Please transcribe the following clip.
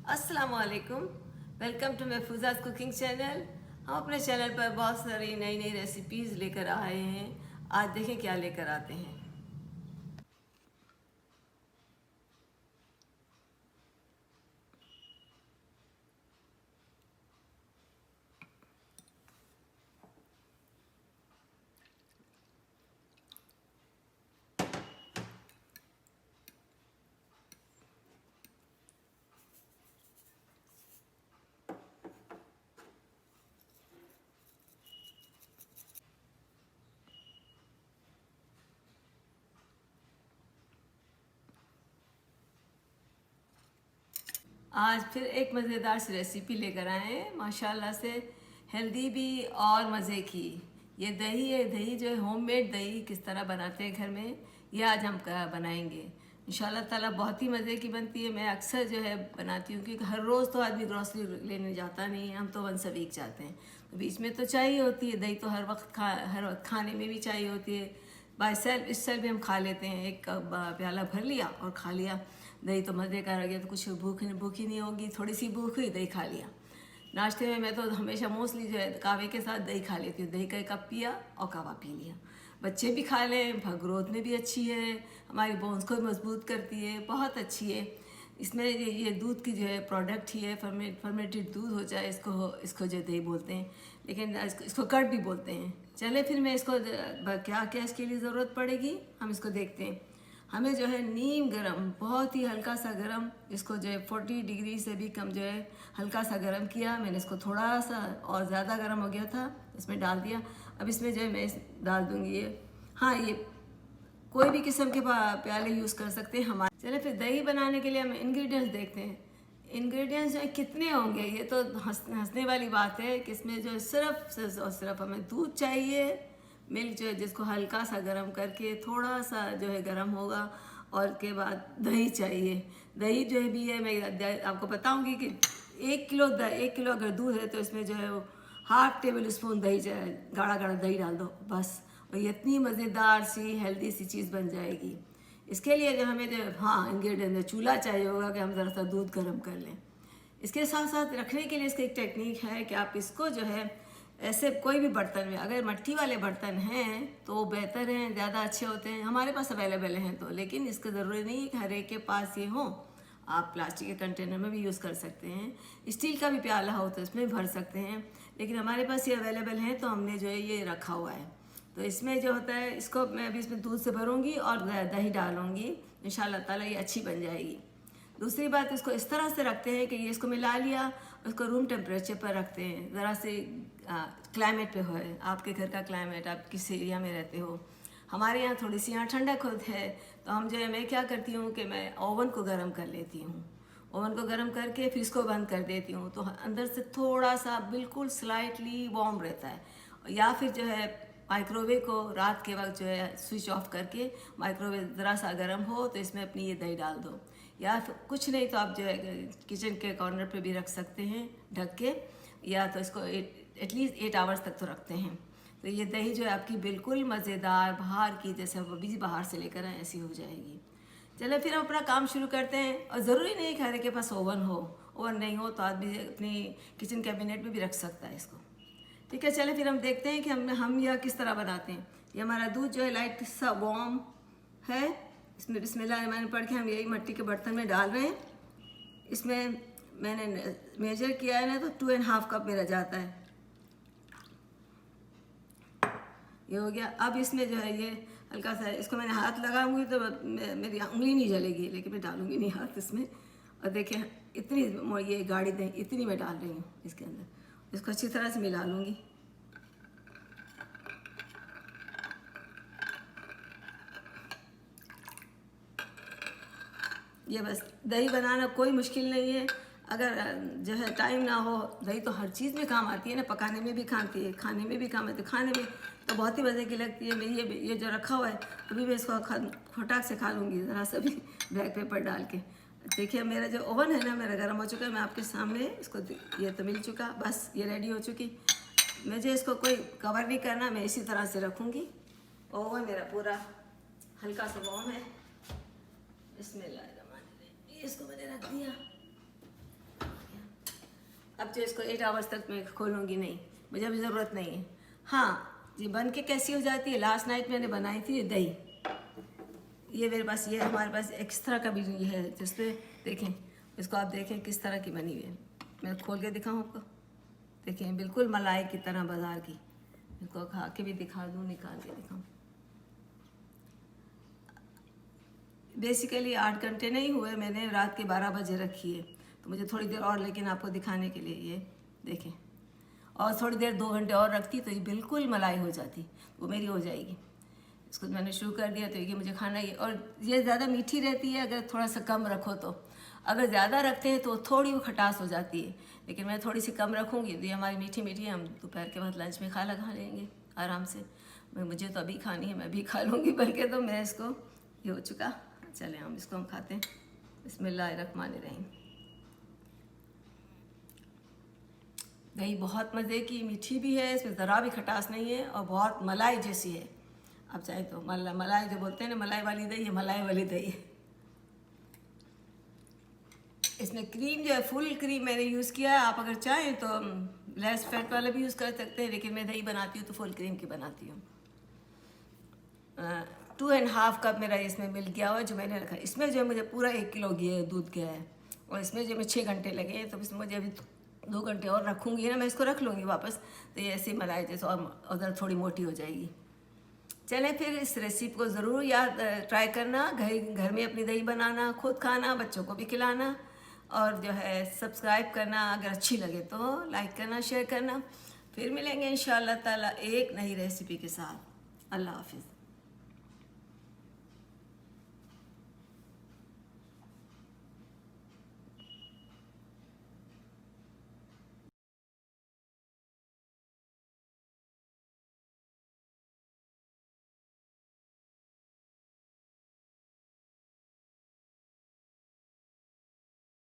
अस्सलाम वालेकुम। Welcome to Mahfuza's cooking channel. हम अपने चैनल पर बहुत सारी नई नई रेसिपीज़ लेकर आए हैं। आज देखें क्या लेकर आते हैं। आज फिर एक मज़ेदार सी रेसिपी लेकर आए हैं, माशाल्लाह से हेल्दी भी और मज़े की। ये दही है, दही जो है होममेड दही किस तरह बनाते हैं घर में, ये आज हम बनाएंगे इंशाल्लाह ताला। बहुत ही मज़े की बनती है। मैं अक्सर जो है बनाती हूँ क्योंकि हर रोज़ तो आदमी ग्रॉसरी लेने जाता नहीं है, हम तो वंस अ वीक जाते हैं, तो बीच में तो चाहिए होती है दही। तो हर वक्त खाने में भी चाहिए होती है। बाय सेल्फ इस सेल्फ भी हम खा लेते हैं, एक प्याला भर लिया और खा लिया। दही तो मज़े का रह गया, तो कुछ भूख ही नहीं होगी, थोड़ी सी भूख हुई दही खा लिया। नाश्ते में मैं तो हमेशा मोस्टली जो है कहवे के साथ दही खा लेती हूँ। दही का एक कप पिया और कहवा पी लिया। बच्चे भी खा लें, ग्रोथ में भी अच्छी है, हमारी बोन्स को भी मजबूत करती है, बहुत अच्छी है। इसमें ये दूध की जो है प्रोडक्ट ही है, फर्मेंटेड दूध हो जाए, इसको जो दही बोलते हैं, लेकिन इसको कर्ड भी बोलते हैं। चले फिर मैं इसको क्या क्या इसके लिए ज़रूरत पड़ेगी हम इसको देखते हैं। हमें जो है नीम गरम, बहुत ही हल्का सा गरम, इसको जो है 40 डिग्री से भी कम जो है हल्का सा गरम किया मैंने। इसको थोड़ा सा और ज़्यादा गरम हो गया था, इसमें डाल दिया। अब इसमें जो है मैं डाल दूँगी ये, हाँ, ये कोई भी किस्म के प्याले यूज़ कर सकते हैं हमारे। चले फिर दही बनाने के लिए हम इंग्रेडिएंट्स देखते हैं। इंग्रेडिएंट्स जो है कितने होंगे, ये तो हंसने वाली बात है कि इसमें जो है सिर्फ और सिर्फ हमें दूध चाहिए, मिल्क जो है जिसको हल्का सा गर्म करके थोड़ा सा जो है गर्म होगा, और के बाद दही चाहिए। दही जो है भी है, मैं आपको बताऊंगी कि 1 किलो अगर दूध है तो इसमें जो है वो ½ टेबल स्पून दही जो है गाढ़ा गाढ़ा दही डाल दो बस, और ये इतनी मज़ेदार सी हेल्दी सी चीज़ बन जाएगी। इसके लिए जो हमें जो हाँ इंग्रेडिएंट, चूल्हा चाहिए होगा कि हम ज़रा सा दूध गर्म कर लें। इसके साथ साथ रखने के लिए इसकी एक टेक्निक है कि आप इसको जो है ऐसे कोई भी बर्तन में, अगर मट्टी वाले बर्तन हैं तो बेहतर हैं, ज़्यादा अच्छे होते हैं, हमारे पास अवेलेबल हैं तो, लेकिन इसका ज़रूरी नहीं है कि हर एक के पास ये हो। आप प्लास्टिक के कंटेनर में भी यूज़ कर सकते हैं, स्टील का भी प्याला हो तो इसमें भी भर सकते हैं, लेकिन हमारे पास ये अवेलेबल है तो हमने जो है ये रखा हुआ है। तो इसमें जो होता है, इसको मैं अभी इसमें दूध से भरूँगी और दही डालूँगी, इंशाल्लाह ताला ये अच्छी बन जाएगी। दूसरी बात, इसको इस तरह से रखते हैं कि ये इसको मिला लिया, उसको रूम टेम्परेचर पर रखते हैं, ज़रा से क्लाइमेट पे हो, आपके घर का क्लाइमेट, आप किस एरिया में रहते हो। हमारे यहाँ थोड़ी सी यहाँ ठंडक होती है, तो हम जो है मैं क्या करती हूँ कि मैं ओवन को गर्म कर लेती हूँ। ओवन को गर्म करके फिर इसको बंद कर देती हूँ, तो अंदर से थोड़ा सा बिल्कुल स्लाइटली वार्म रहता है। या फिर जो है माइक्रोवेव को रात के वक्त जो है स्विच ऑफ करके माइक्रोवेव ज़रा सा गर्म हो तो इसमें अपनी ये दही डाल दो, या फिर कुछ नहीं तो आप जो है किचन के कॉर्नर पे भी रख सकते हैं ढक के, या तो इसको एटलीस्ट 8 आवर्स तक तो रखते हैं। तो ये दही जो है आपकी बिल्कुल मज़ेदार, बाहर की जैसे आप अभी बाहर से लेकर आए ऐसी हो जाएगी। चलो फिर हम अपना काम शुरू करते हैं। और ज़रूरी नहीं कि हर एक के पास ओवन हो, ओवन नहीं हो तो आदमी अपनी किचन कैबिनेट में भी रख सकता है इसको। ठीक है, चले फिर हम देखते हैं कि हम यह किस तरह बनाते हैं। ये हमारा दूध जो है लाइट सा वार्म है, इसमें बिस्मिल्लाह पढ़ के हम यही मिट्टी के बर्तन में डाल रहे हैं। इसमें मैंने मेजर किया है ना, तो 2.5 कप मेरा जाता है। ये हो गया। अब इसमें जो है ये हल्का सा, इसको मैंने हाथ लगाऊंगी तो मेरी उंगली नहीं जलेगी, लेकिन मैं डालूंगी नहीं हाथ इसमें। और देखिए इतनी ये गाढ़ी दही इतनी मैं डाल रही हूँ इसके अंदर। इसको अच्छी तरह से मिला लूँगी। ये बस, दही बनाना कोई मुश्किल नहीं है। अगर जो है टाइम ना हो, दही तो हर चीज़ में काम आती है ना, पकाने में भी काम आती है, खाने में भी काम आती है। खाने में तो बहुत ही मज़े की लगती है। मैं ये जो रखा हुआ है अभी मैं इसको फटाक से खा लूँगी ज़रा सा भी ब्लैक पेपर डाल के। देखिए मेरा जो ओवन है ना, मेरा गर्म हो चुका है, मैं आपके सामने इसको, ये तो मिल चुका, बस ये रेडी हो चुकी। मुझे इसको कोई कवर नहीं करना, मैं इसी तरह से रखूँगी। ओवन मेरा पूरा हल्का सा वार्म है। इसमें इसको मैंने रख दिया। अब जो इसको 8 आवर्स तक मैं खोलूँगी नहीं, मुझे अभी ज़रूरत नहीं है। हाँ, ये बन के कैसी हो जाती है, लास्ट नाइट मैंने बनाई थी ये दही, ये मेरे पास, ये हमारे पास एक्स्ट्रा का भी ये है जिसपे देखें, इसको आप देखें किस तरह की बनी हुई है। मैं खोल के दिखाऊँ आपको, देखें बिल्कुल मलाई की तरह बाज़ार की। इसको खा के भी दिखा दूँ, निकाल के दिखाऊँ। बेसिकली 8 घंटे नहीं हुए, मैंने रात के 12 बजे रखी है, तो मुझे थोड़ी देर और, लेकिन आपको दिखाने के लिए ये देखें, और थोड़ी देर 2 घंटे और रखती तो ये बिल्कुल मलाई हो जाती, वो मेरी हो जाएगी। इसको मैंने शुरू कर दिया, तो ये मुझे खाना ही, और ये ज़्यादा मीठी रहती है अगर थोड़ा सा कम रखो तो। अगर ज़्यादा रखते हैं तो थोड़ी वो खटास हो जाती है, लेकिन मैं थोड़ी सी कम रखूँगी तो ये हमारी मीठी मीठी हम दोपहर के बाद लंच में खा लेंगे आराम से। मुझे तो अभी खानी है, मैं भी खा लूँगी बल्कि, तो मैं इसको, ये हो चुका, चले हम इसको हम खाते हैं। बिस्मिल्लाहिर्रहमानिर्रहीम। दही बहुत मज़े की, मीठी भी है, इसमें ज़रा भी खटास नहीं है, और बहुत मलाई जैसी है। आप चाहे तो मलाई जो बोलते हैं ना, मलाई वाली दही है, मलाई वाली दही है। इसमें क्रीम जो है फुल क्रीम मैंने यूज़ किया है, आप अगर चाहें तो लेस फैट वाला भी यूज़ कर सकते हैं, लेकिन मैं दही बनाती हूँ तो फुल क्रीम की बनाती हूँ। 2.5 कप मेरा इसमें मिल गया हुआ जो मैंने रखा। इसमें जो है मुझे पूरा 1 किलो दूध गया है, और इसमें जो मैं 6 घंटे लगे हैं, तो इसमें मुझे अभी 2 घंटे और रखूँगी ना, मैं इसको रख लूँगी वापस, तो ये ऐसे मलाई जैसे और उधर थोड़ी मोटी हो जाएगी। चलें फिर इस रेसिपी को ज़रूर याद ट्राई करना, घर में अपनी दही बनाना, खुद खाना, बच्चों को भी खिलाना, और जो है सब्सक्राइब करना, अगर अच्छी लगे तो लाइक करना, शेयर करना। फिर मिलेंगे इंशाअल्लाह ताला एक नई रेसिपी के साथ। अल्लाह हाफिज़।